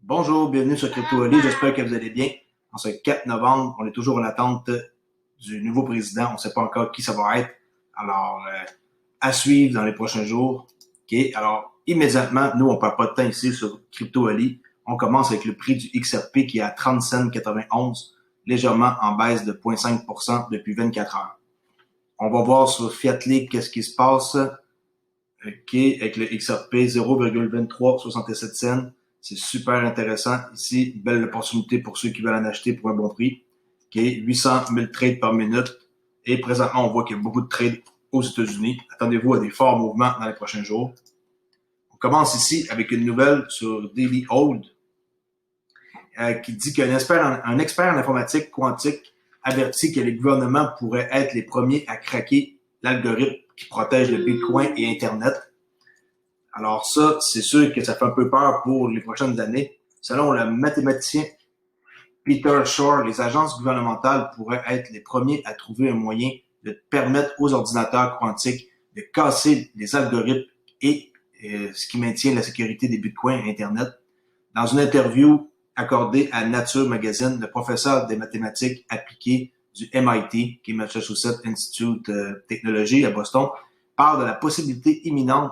Bonjour, bienvenue sur CryptoOli, j'espère que vous allez bien. En ce 4 novembre, on est toujours en attente du nouveau président. On ne sait pas encore qui ça va être. Alors, à suivre dans les prochains jours. OK, alors immédiatement, nous, on ne perd pas de temps ici sur CryptoOli. On commence avec le prix du XRP qui est à 30,91 $, légèrement en baisse de 0,5% depuis 24 heures. On va voir sur Fiatly qu'est-ce qui se passe. OK, avec le XRP 0,2367 cents. C'est super intéressant. Ici, belle opportunité pour ceux qui veulent en acheter pour un bon prix. OK, 800 000 trades par minute. Et présentement, on voit qu'il y a beaucoup de trades aux États-Unis. Attendez-vous à des forts mouvements dans les prochains jours. On commence ici avec une nouvelle sur Daily Hold qui dit qu'un expert en informatique quantique avertit que les gouvernements pourraient être les premiers à craquer l'algorithme qui protège le Bitcoin et Internet. Alors ça, c'est sûr que ça fait un peu peur pour les prochaines années. Selon le mathématicien Peter Shor, les agences gouvernementales pourraient être les premiers à trouver un moyen de permettre aux ordinateurs quantiques de casser les algorithmes et ce qui maintient la sécurité des bitcoins et Internet. Dans une interview accordée à Nature Magazine, le professeur des mathématiques appliquées du MIT, qui est Massachusetts Institute of Technology à Boston, parle de la possibilité imminente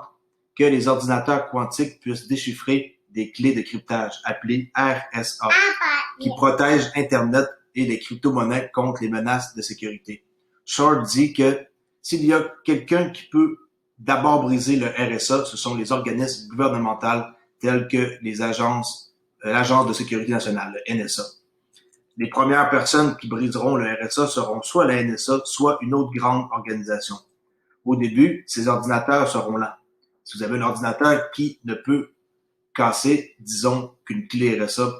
que les ordinateurs quantiques puissent déchiffrer des clés de cryptage appelées RSA, qui protègent Internet et les crypto-monnaies contre les menaces de sécurité. Short dit que s'il y a quelqu'un qui peut d'abord briser le RSA, ce sont les organismes gouvernementaux tels que l'Agence de sécurité nationale, le NSA. Les premières personnes qui briseront le RSA seront soit la NSA, soit une autre grande organisation. Au début, ces ordinateurs seront lents. Si vous avez un ordinateur qui ne peut casser, disons, qu'une clé RSA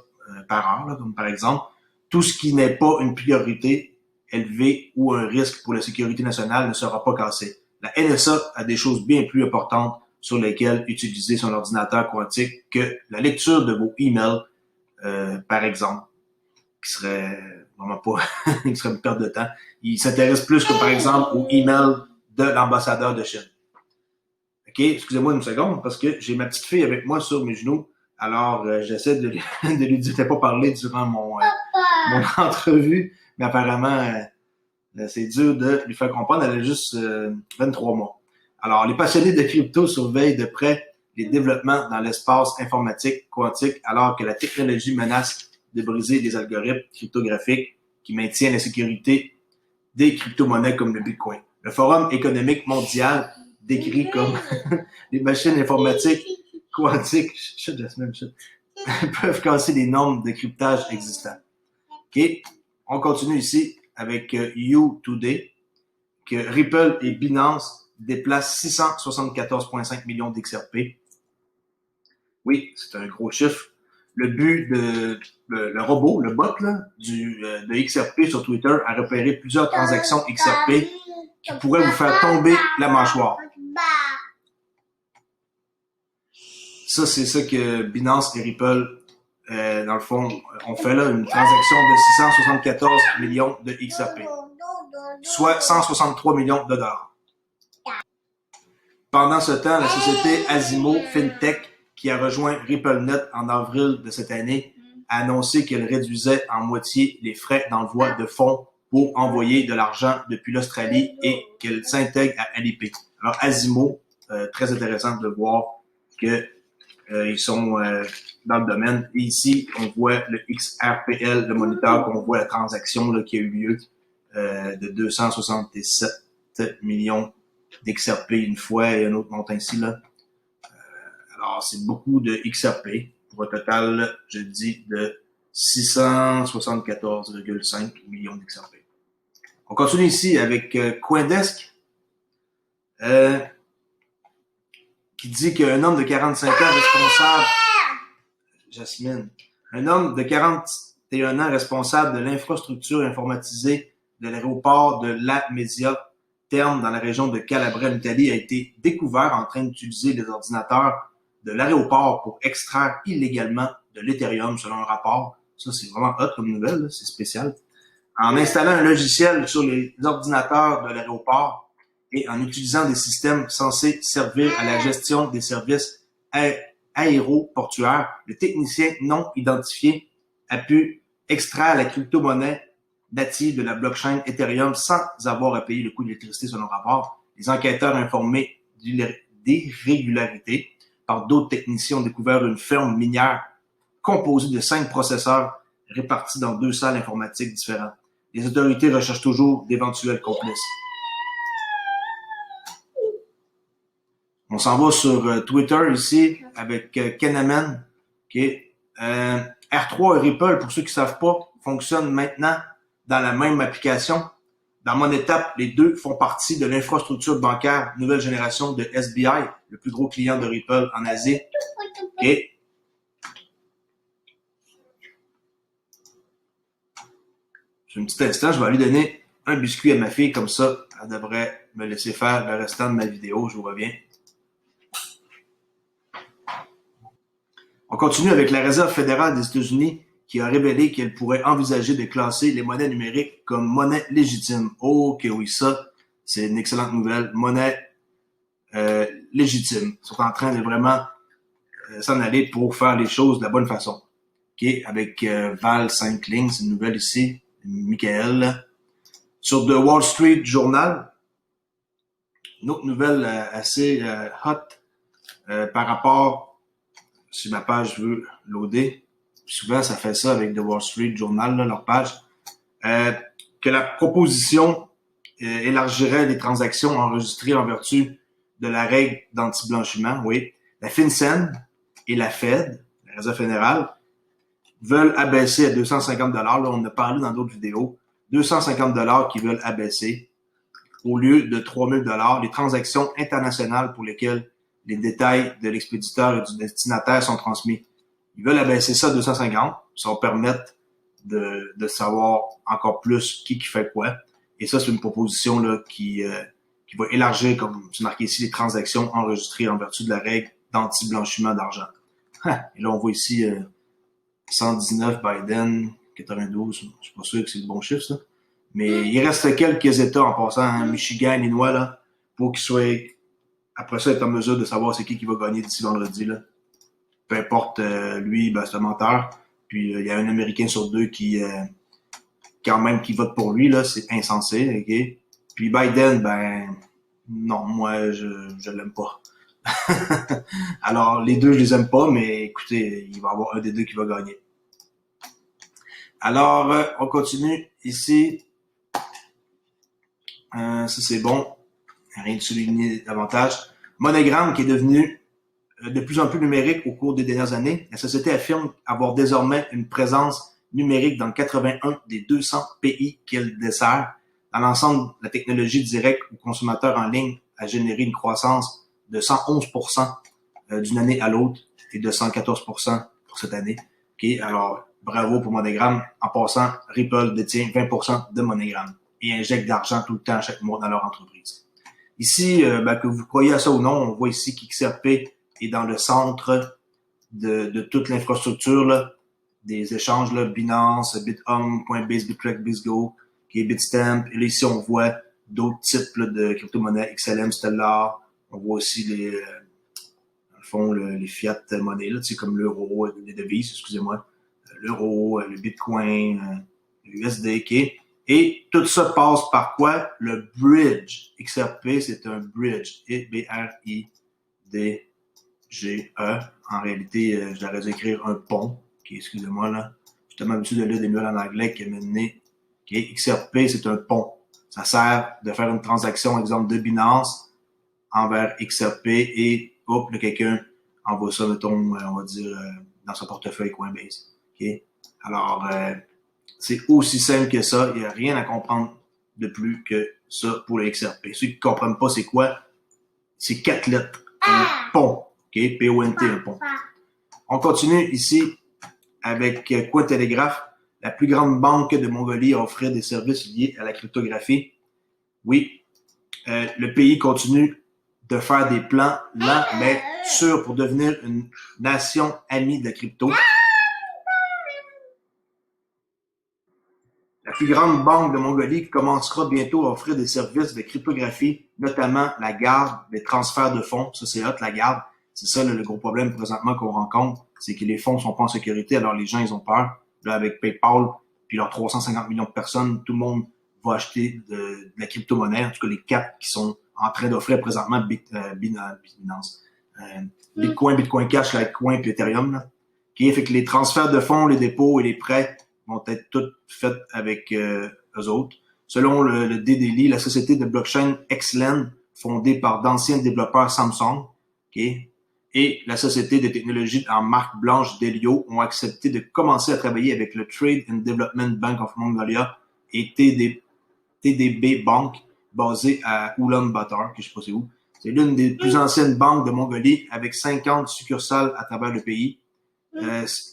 par heure, là, comme par exemple, tout ce qui n'est pas une priorité élevée ou un risque pour la sécurité nationale ne sera pas cassé. La NSA a des choses bien plus importantes sur lesquelles utiliser son ordinateur quantique que la lecture de vos emails, par exemple, qui serait vraiment pas, qui serait une perte de temps. Il s'intéresse plus que, par exemple, aux emails de l'ambassadeur de Chine. OK, excusez-moi une seconde, parce que j'ai ma petite fille avec moi sur mes genoux. Alors, j'essaie de lui dire de pas parler durant mon entrevue, mais apparemment, c'est dur de lui faire comprendre. Elle a juste 23 mois. Alors, les passionnés de crypto surveillent de près les développements dans l'espace informatique quantique, alors que la technologie menace de briser les algorithmes cryptographiques qui maintiennent la sécurité des crypto-monnaies comme le Bitcoin. Le Forum économique mondial décrit comme les machines informatiques quantiques peuvent casser les normes de cryptage existants. OK, on continue ici avec You Today, que Ripple et Binance déplacent 674,5 millions d'XRP. Oui, c'est un gros chiffre. Le but de le robot, le bot là, de XRP sur Twitter a repéré plusieurs transactions XRP qui pourraient vous faire tomber la mâchoire. Ça, c'est ça que Binance et Ripple, dans le fond, ont fait là, une transaction de 674 millions de XRP, soit 163 millions de dollars. Pendant ce temps, la société Asimo FinTech, qui a rejoint RippleNet en avril de cette année, a annoncé qu'elle réduisait en moitié les frais d'envoi de fonds pour envoyer de l'argent depuis l'Australie et qu'elle s'intègre à Alipay. Alors Asimo, très intéressant de voir que ils sont dans le domaine. Et ici, on voit le XRPL, le moniteur, qu'on voit la transaction là, qui a eu lieu de 267 millions d'XRP une fois et un autre montant ici. Là. Alors, c'est beaucoup de XRP pour un total, je dis, de 674,5 millions d'XRP. On continue ici avec Coindesk. Qui dit qu'un homme de 45 ans responsable, Jasmine, un homme de 41 ans responsable de l'infrastructure informatisée de l'aéroport de La Mezzia Terme dans la région de Calabria en Italie a été découvert en train d'utiliser les ordinateurs de l'aéroport pour extraire illégalement de l'Ethereum selon un rapport. Ça, c'est vraiment hot comme nouvelle, c'est spécial. En installant un logiciel sur les ordinateurs de l'aéroport, et en utilisant des systèmes censés servir à la gestion des services aéroportuaire, le technicien non identifié a pu extraire la crypto-monnaie native de la blockchain Ethereum sans avoir à payer le coût de l'électricité selon le rapport. Les enquêteurs informés d'irrégularités par d'autres techniciens ont découvert une ferme minière composée de 5 processeurs répartis dans 2 salles informatiques différentes. Les autorités recherchent toujours d'éventuels complices. On s'en va sur Twitter ici avec Kenaman. Okay. R3 et Ripple, pour ceux qui ne savent pas, fonctionnent maintenant dans la même application. Dans mon étape, les deux font partie de l'infrastructure bancaire nouvelle génération de SBI, le plus gros client de Ripple en Asie. Okay. Sur un petit instant, je vais aller donner un biscuit à ma fille, comme ça, elle devrait me laisser faire le restant de ma vidéo. Je vous reviens. On continue avec la Réserve fédérale des États-Unis qui a révélé qu'elle pourrait envisager de classer les monnaies numériques comme monnaie légitime. Ok, oui, ça, c'est une excellente nouvelle. Monnaie légitime. Ils sont en train de vraiment s'en aller pour faire les choses de la bonne façon. Ok, avec Val Saint-Cling, c'est une nouvelle ici. Michael. Sur The Wall Street Journal, une autre nouvelle assez hot par rapport, si ma page veut loader, souvent ça fait ça avec The Wall Street Journal, là, leur page, que la proposition élargirait les transactions enregistrées en vertu de la règle d'anti-blanchiment, oui. La FinCEN et la Fed, la Réserve fédérale, veulent abaisser à 250 $. Là, on en a parlé dans d'autres vidéos. 250 $ qui veulent abaisser au lieu de 3000 $ les transactions internationales pour lesquelles les détails de l'expéditeur et du destinataire sont transmis. Ils veulent abaisser ça à 250. Ça va permettre de savoir encore plus qui fait quoi. Et ça, c'est une proposition là, qui va élargir, comme c'est marqué ici, les transactions enregistrées en vertu de la règle d'anti-blanchiment d'argent. Et là, on voit ici 119 Biden, 92, je suis pas sûr que c'est le bon chiffre, ça. Mais il reste quelques États en passant, hein, Michigan, Illinois, là, pour qu'ils soient, après ça, être en mesure de savoir c'est qui va gagner d'ici vendredi, là. Peu importe, lui, ben, c'est un menteur. Puis, il y a un Américain sur 2 qui vote pour lui, là, c'est insensé, ok? Puis Biden, ben, non, moi, je l'aime pas. Alors, les deux, je les aime pas, mais écoutez, il va y avoir un des deux qui va gagner. Alors, on continue ici. Ça, c'est bon. Rien de souligner davantage. MoneyGram qui est devenu de plus en plus numérique au cours des dernières années. La société affirme avoir désormais une présence numérique dans 81 des 200 pays qu'elle dessert. Dans l'ensemble, la technologie directe aux consommateurs en ligne a généré une croissance de 111% d'une année à l'autre et de 114% pour cette année. Okay? Alors, bravo pour MoneyGram. En passant, Ripple détient 20% de MoneyGram et injecte de l'argent tout le temps chaque mois dans leur entreprise. Ici, que vous croyez à ça ou non, on voit ici qu'XRP est dans le centre de toute l'infrastructure là, des échanges, là, Binance, BitHome, Coinbase, Bittrex, BitGo, qui est Bitstamp. Et là, ici, on voit d'autres types là, de crypto-monnaies, XLM, Stellar. On voit aussi les fiat monnaies, là, comme l'euro, les devises, excusez-moi, l'euro, le Bitcoin, l'USD, et tout ça passe par quoi? Le bridge. XRP, c'est un bridge. B-R-I-D-G-E. En réalité, je devrais écrire un pont. Okay, excusez-moi, là. Je suis tellement habitué de lire des mails en anglais qui m'a mené. Okay, XRP, c'est un pont. Ça sert de faire une transaction, exemple, de Binance envers XRP et, hop, là, quelqu'un envoie ça, mettons, on va dire, dans son portefeuille Coinbase. Okay? Alors, c'est aussi simple que ça. Il n'y a rien à comprendre de plus que ça pour le XRP. Ceux qui ne comprennent pas c'est quoi, c'est 4 lettres. Un pont. Okay? P-O-N-T, un pont. On continue ici avec Cointelegraph, la plus grande banque de Mongolie à offrir des services liés à la cryptographie. Oui, le pays continue de faire des plans lents, mais sûrs pour devenir une nation amie de la crypto. La plus grande banque de Mongolie commencera bientôt à offrir des services de cryptographie, notamment la garde, les transferts de fonds, ça c'est hot, la garde, C'est ça le gros problème présentement qu'on rencontre, c'est que les fonds sont pas en sécurité, alors les gens, ils ont peur. Là, avec PayPal, puis leurs 350 millions de personnes, tout le monde va acheter de la crypto-monnaie, en tout cas les 4 qui sont en train d'offrir présentement Binance. Bitcoin, Bitcoin Cash, Litecoin puis Ethereum. Là. Okay? Fait que les transferts de fonds, les dépôts et les prêts vont être tous faits avec eux autres. Selon le DDLI, la société de blockchain Xlen, fondée par d'anciens développeurs Samsung, okay, et la société de technologie en marque blanche Delio ont accepté de commencer à travailler avec le Trade and Development Bank of Mongolia et TDB Bank, basée à Ulaanbaatar, que je sais pas c'est où. C'est l'une des plus anciennes banques de Mongolie avec 50 succursales à travers le pays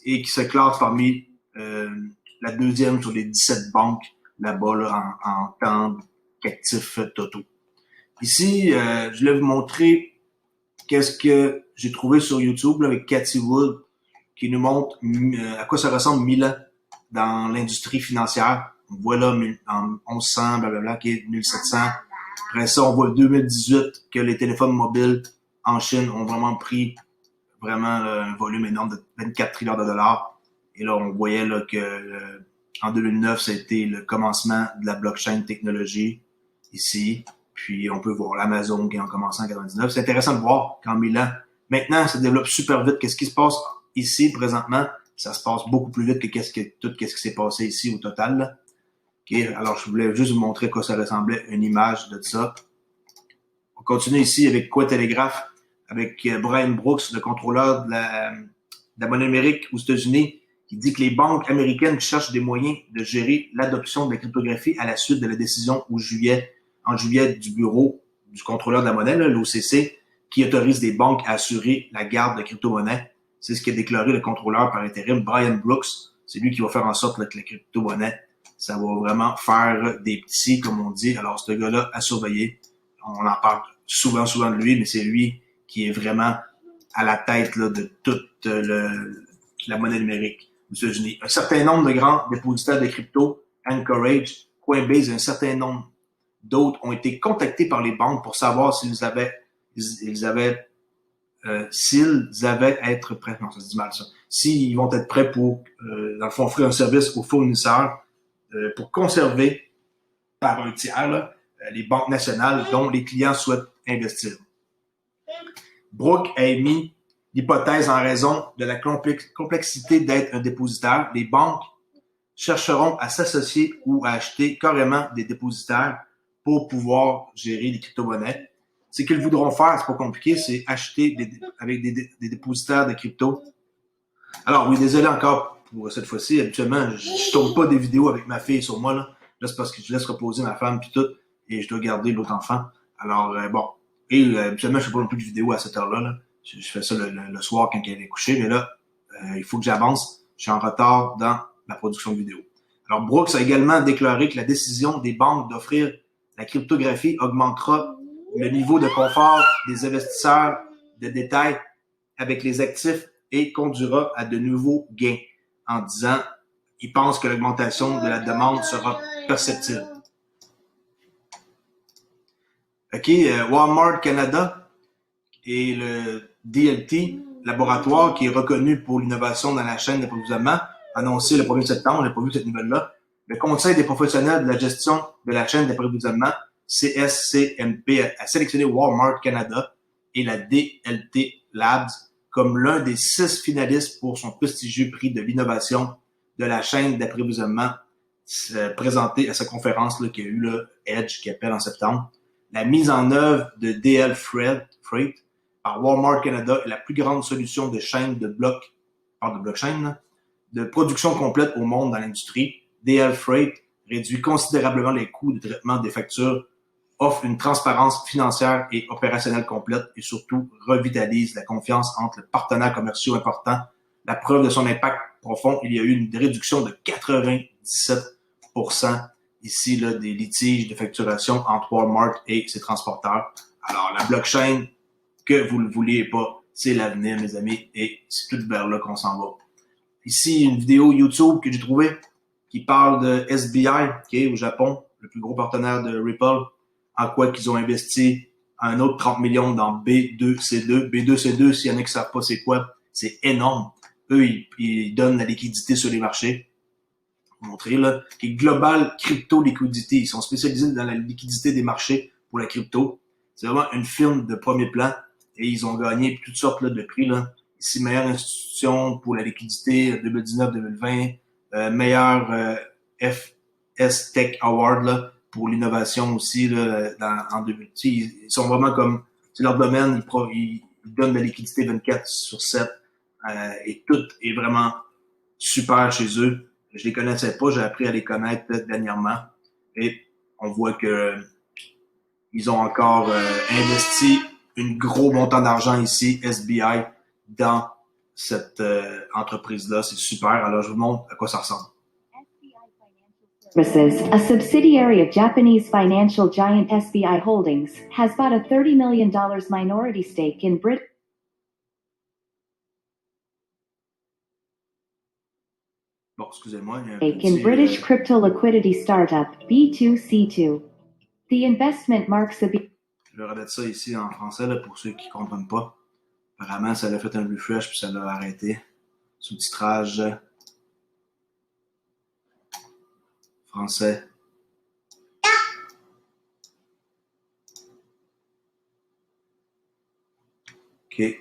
et qui se classe parmi la deuxième sur les 17 banques là-bas là, en temps d'actifs totaux. Ici, je vais vous montrer qu'est-ce que j'ai trouvé sur YouTube là, avec Cathy Wood qui nous montre à quoi ça ressemble 1000 ans dans l'industrie financière. On voit là en 1100, blablabla, qui est 1700. Après ça, on voit 2018 que les téléphones mobiles en Chine ont vraiment pris un volume énorme de 24 trillions de dollars. Et là, on voyait là, que en 2009, ça a été le commencement de la blockchain technologie ici. Puis on peut voir l'Amazon qui est en commençant en 99. C'est intéressant de voir qu'en 1000 ans, maintenant, ça se développe super vite. Qu'est-ce qui se passe ici présentement? Ça se passe beaucoup plus vite que qu'est-ce qui s'est passé ici au total. Là. Okay. Alors, je voulais juste vous montrer quoi ça ressemblait, une image de ça. On continue ici avec Cointelegraph, avec Brian Brooks, le contrôleur de la monnaie numérique aux États-Unis, qui dit que les banques américaines cherchent des moyens de gérer l'adoption de la cryptographie à la suite de la décision en juillet du bureau du contrôleur de la monnaie, l'OCC, qui autorise des banques à assurer la garde de crypto-monnaie. C'est ce qu'a déclaré le contrôleur par intérim, Brian Brooks. C'est lui qui va faire en sorte là, que la crypto-monnaie, ça va vraiment faire des petits, comme on dit. Alors, ce gars-là à surveiller. On en parle souvent de lui, mais c'est lui qui est vraiment à la tête là, de toute la monnaie numérique aux États-Unis. Un certain nombre de grands dépositaires de crypto, Anchorage, Coinbase, un certain nombre d'autres ont été contactés par les banques pour savoir s'ils avaient être prêts. Non, ça se dit mal ça. S'ils vont être prêts pour, dans le fond, offrir un service aux fournisseurs pour conserver par un tiers là, les banques nationales dont les clients souhaitent investir. Brooke a émis l'hypothèse en raison de la complexité d'être un dépositaire. Les banques chercheront à s'associer ou à acheter carrément des dépositaires pour pouvoir gérer les crypto-monnaies. Ce qu'ils voudront faire, c'est pas compliqué, c'est acheter avec des dépositaires de crypto. Alors oui, désolé encore pour cette fois-ci. Habituellement, je tourne pas des vidéos avec ma fille sur moi. Là c'est parce que je laisse reposer ma femme puis tout, et je dois garder l'autre enfant. Alors bon. Et habituellement, je fais pas non plus de vidéos à cette heure-là. Là. Je fais ça le soir quand elle est couchée, mais là, il faut que j'avance. Je suis en retard dans la production de vidéos. Alors, Brooks a également déclaré que la décision des banques d'offrir la cryptographie augmentera le niveau de confort des investisseurs de détail avec les actifs et conduira à de nouveaux gains en disant qu'il pense que l'augmentation de la demande sera perceptible. OK, Walmart Canada et le DLT, laboratoire qui est reconnu pour l'innovation dans la chaîne d'approvisionnement, annoncé le 1er septembre, j'ai pas vu cette nouvelle-là. Le Conseil des professionnels de la gestion de la chaîne d'approvisionnement, CSCMP, a sélectionné Walmart Canada et la DLT Labs comme l'un des 6 finalistes pour son prestigieux prix de l'innovation de la chaîne d'approvisionnement présenté à sa conférence là, qu'il y a eu là, Edge qui appelle en septembre. La mise en œuvre de DL Freight par Walmart Canada est la plus grande solution de chaîne de blockchain, là, de production complète au monde dans l'industrie. DL Freight réduit considérablement les coûts de traitement des factures, offre une transparence financière et opérationnelle complète et surtout revitalise la confiance entre les partenaires commerciaux importants. La preuve de son impact profond, il y a eu une réduction de 97% ici là, des litiges de facturation entre Walmart et ses transporteurs. Alors, la blockchain, que vous le vouliez pas, c'est l'avenir, mes amis, et c'est tout vers là qu'on s'en va. Ici, une vidéo YouTube que j'ai trouvée qui parle de SBI, qui est au Japon, le plus gros partenaire de Ripple, en quoi qu'ils ont investi un autre 30 millions dans B2C2. B2C2, s'il y en a qui ne savent pas c'est quoi, c'est énorme. Eux, ils donnent la liquidité sur les marchés. Montrer là, qui est Global Crypto Liquidity. Ils sont spécialisés dans la liquidité des marchés pour la crypto. C'est vraiment une firme de premier plan et ils ont gagné toutes sortes là, de prix. Là. Ici, meilleure institution pour la liquidité 2019-2020, meilleur FS Tech Award là, pour l'innovation aussi là, en 2000. Ils sont vraiment comme, c'est leur domaine, ils donnent de la liquidité 24/7 et tout est vraiment super chez eux. Je les connaissais pas, j'ai appris à les connaître dernièrement. Et on voit que ils ont encore investi un gros montant d'argent ici, SBI, dans cette entreprise-là. C'est super. Alors, je vous montre à quoi ça ressemble. Services, a subsidiary of Japanese financial giant SBI Holdings, has bought a $30 million minority stake in Bon, excusez-moi. In British crypto liquidity startup B2C2. The investment marks a Je vais remettre ça ici en français là, pour ceux qui ne comprennent pas. Apparemment, ça l'a fait un refresh puis ça l'a arrêté. Sous-titrage français. OK.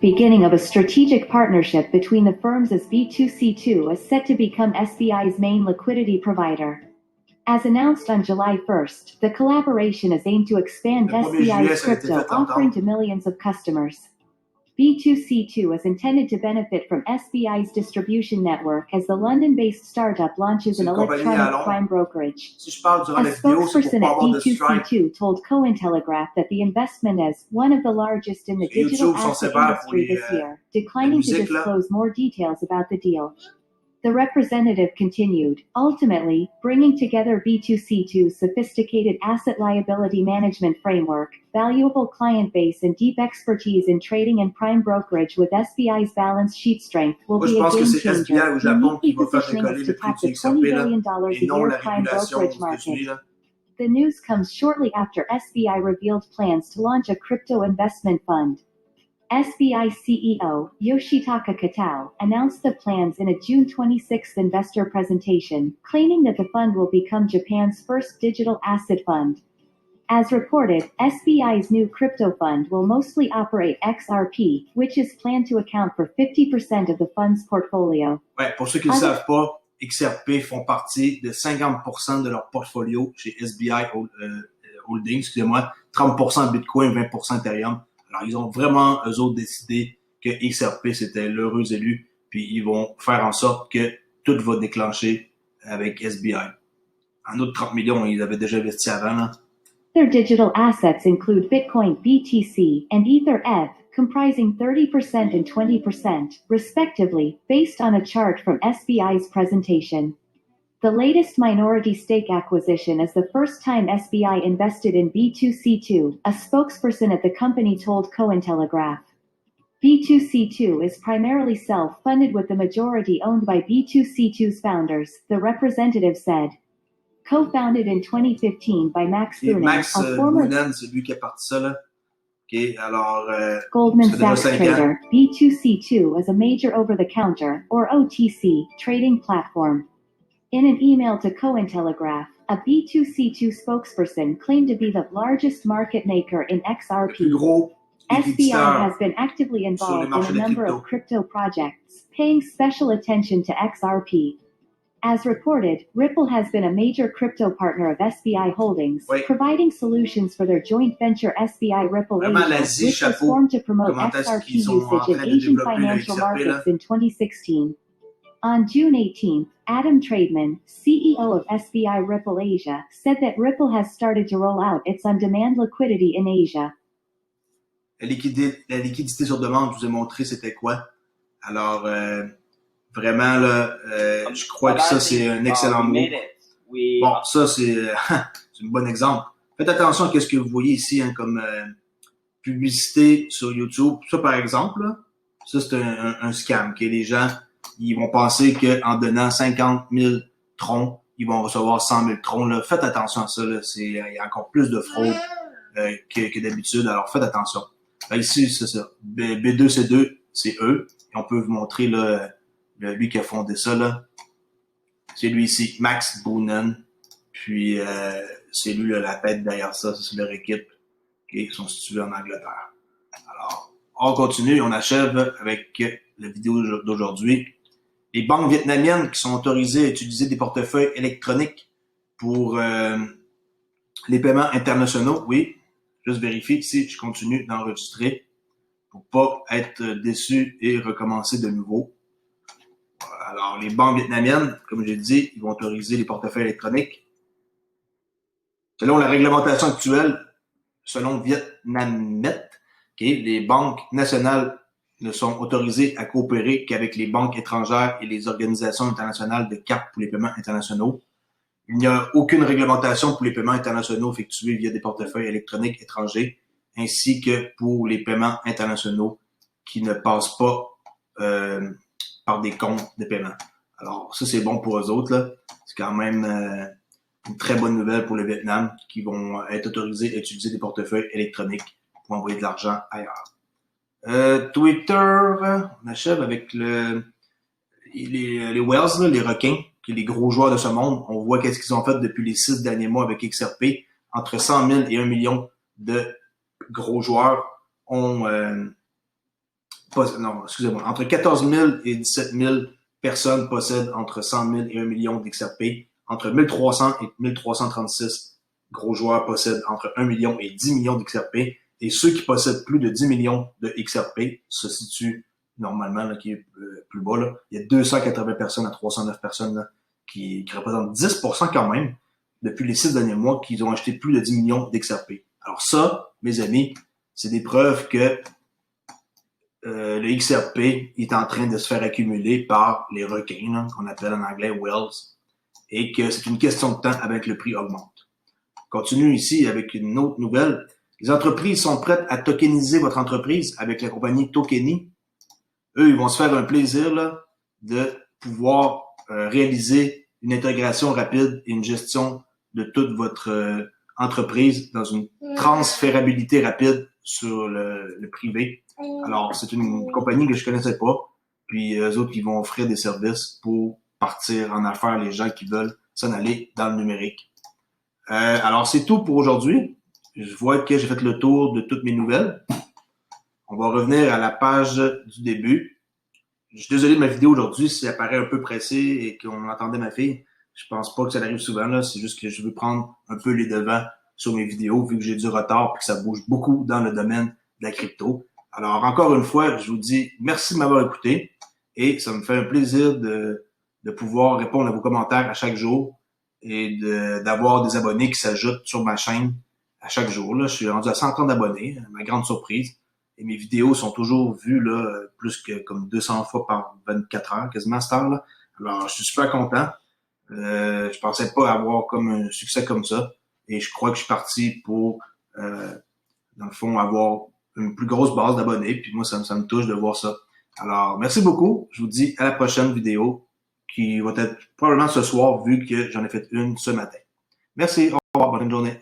Beginning of a strategic partnership between the firms as B2C2 is set to become SBI's main liquidity provider. As announced on July 1st, the collaboration is aimed to expand SBI's crypto offering to millions of customers. B2C2 is intended to benefit from SBI's distribution network as the London-based startup launches an electronic prime brokerage. A spokesperson at B2C2 told Cointelegraph that the investment is one of the largest in the digital asset industry this year, declining to disclose more details about the deal. The representative continued, ultimately, bringing together B2C2's sophisticated asset liability management framework, valuable client base and deep expertise in trading and prime brokerage with SBI's balance sheet strength will be a game changer, uniquely positioning us to tap the $20 billion a year prime brokerage market. The news comes shortly after SBI revealed plans to launch a crypto investment fund. SBI CEO, Yoshitaka Kitao, announced the plans in a June 26th investor presentation, claiming that the fund will become Japan's first digital asset fund. As reported, SBI's new crypto fund will mostly operate XRP, which is planned to account for 50% of the fund's portfolio. Ouais, pour ceux qui ne le savent pas, XRP font partie de 50% de leur portfolio chez SBI Holdings, excusez-moi, 30% Bitcoin, 20% Ethereum. Alors, ils ont vraiment, eux autres, décidé que XRP, c'était l'heureux élu, puis ils vont faire en sorte que tout va déclencher avec SBI. En autre 30 millions, ils avaient déjà investi avant, là. Their digital assets include Bitcoin BTC and Ether ETH, comprising 30% and 20%, respectively, based on a chart from SBI's presentation. The latest minority stake acquisition is the first time SBI invested in B2C2, a spokesperson at the company told Cointelegraph. B2C2 is primarily self-funded with the majority owned by B2C2's founders, the representative said. Co-founded in 2015 by Max Boonen, Max a former Boonen, c'est lui qui a parti ça, là. Okay, alors, Goldman Sachs trader, B2C2 is a major over-the-counter, or OTC, trading platform. In an email to Cointelegraph, a B2C2 spokesperson claimed to be the largest market maker in XRP. SBI has been actively involved in a number of crypto projects, paying special attention to XRP. As reported, Ripple has been a major crypto partner of SBI Holdings, providing solutions for their joint venture SBI Ripple Asia, which was formed to promote XRP usage in Asian financial markets in 2016. On June 18th, Adam Trademan, CEO of SBI Ripple Asia, said that Ripple has started to roll out its on-demand liquidity in Asia. La liquidité sur demande, je vous ai montré c'était quoi. Alors, vraiment, là, je crois que ça, c'est un excellent mot. Bon, ça, c'est un bon exemple. Faites attention à ce que vous voyez ici hein, comme publicité sur YouTube. Ça, par exemple, là, ça, c'est un scam. Que les gens, ils vont penser qu'en donnant 50 000 troncs, ils vont recevoir 100 000 troncs. Là. Faites attention à ça. Là. Il y a encore plus de fraude. que d'habitude. Alors, faites attention. Là, ici, c'est ça. B2C2, c'est eux. Et on peut vous montrer là, lui qui a fondé ça. Là. C'est lui ici, Max Boonen. Puis, c'est lui là, la tête derrière ça. C'est leur équipe qui sont situés en Angleterre. Alors, on continue. On achève avec la vidéo d'aujourd'hui. Les banques vietnamiennes qui sont autorisées à utiliser des portefeuilles électroniques pour les paiements internationaux. Oui, juste vérifier si je continue d'enregistrer pour pas être déçu et recommencer de nouveau. Alors, les banques vietnamiennes, comme j'ai dit, ils vont autoriser les portefeuilles électroniques. Selon la réglementation actuelle, selon Vietnamnet, les banques nationales ne sont autorisées à coopérer qu'avec les banques étrangères et les organisations internationales de cartes pour les paiements internationaux. Il n'y a aucune réglementation pour les paiements internationaux effectués via des portefeuilles électroniques étrangers, ainsi que pour les paiements internationaux qui ne passent pas par des comptes de paiement. Alors, ça, c'est bon pour eux autres, là. C'est quand même une très bonne nouvelle pour le Vietnam qui vont être autorisés à utiliser des portefeuilles électroniques pour envoyer de l'argent ailleurs. Twitter, on achève avec les whales, là, les requins, qui sont les gros joueurs de ce monde. On voit qu'est-ce qu'ils ont fait depuis les 6 derniers mois avec XRP. Entre 100 000 et 1 million de gros joueurs ont... entre 14 000 et 17 000 personnes possèdent entre 100 000 et 1 million d'XRP. Entre 1300 et 1336 gros joueurs possèdent entre 1 million et 10 millions d'XRP. Et ceux qui possèdent plus de 10 millions de XRP se situent normalement, là, qui est plus bas. Là. Il y a 280 personnes à 309 personnes là, qui représentent 10% quand même depuis les 6 derniers mois qui ont acheté plus de 10 millions d'XRP. Alors ça, mes amis, c'est des preuves que le XRP est en train de se faire accumuler par les requins, là, qu'on appelle en anglais whales, et que c'est une question de temps avec le prix augmente. On continue ici avec une autre nouvelle. Les entreprises sont prêtes à tokeniser votre entreprise avec la compagnie Tokeny. Eux, ils vont se faire un plaisir là, de pouvoir réaliser une intégration rapide et une gestion de toute votre entreprise dans une transférabilité rapide sur le privé. Alors, c'est une compagnie que je connaissais pas. Puis, eux autres, ils vont offrir des services pour partir en affaires les gens qui veulent s'en aller dans le numérique. Alors, c'est tout pour aujourd'hui. Je vois que j'ai fait le tour de toutes mes nouvelles. On va revenir à la page du début. Je suis désolé de ma vidéo aujourd'hui si elle paraît un peu pressée et qu'on entendait ma fille. Je pense pas que ça arrive souvent, là. C'est juste que je veux prendre un peu les devants sur mes vidéos vu que j'ai du retard et que ça bouge beaucoup dans le domaine de la crypto. Alors, encore une fois, je vous dis merci de m'avoir écouté et ça me fait un plaisir de pouvoir répondre à vos commentaires à chaque jour et d'avoir des abonnés qui s'ajoutent sur ma chaîne à chaque jour. Là, je suis rendu à 130 abonnés, à ma grande surprise. Et mes vidéos sont toujours vues là, plus que comme 200 fois par 24 heures, quasiment à cette heure-là. Alors, je suis super content. Je pensais pas avoir comme un succès comme ça. Et je crois que je suis parti pour, dans le fond, avoir une plus grosse base d'abonnés. Puis moi, ça me touche de voir ça. Alors, merci beaucoup. Je vous dis à la prochaine vidéo qui va être probablement ce soir vu que j'en ai fait une ce matin. Merci. Au revoir. Bonne journée.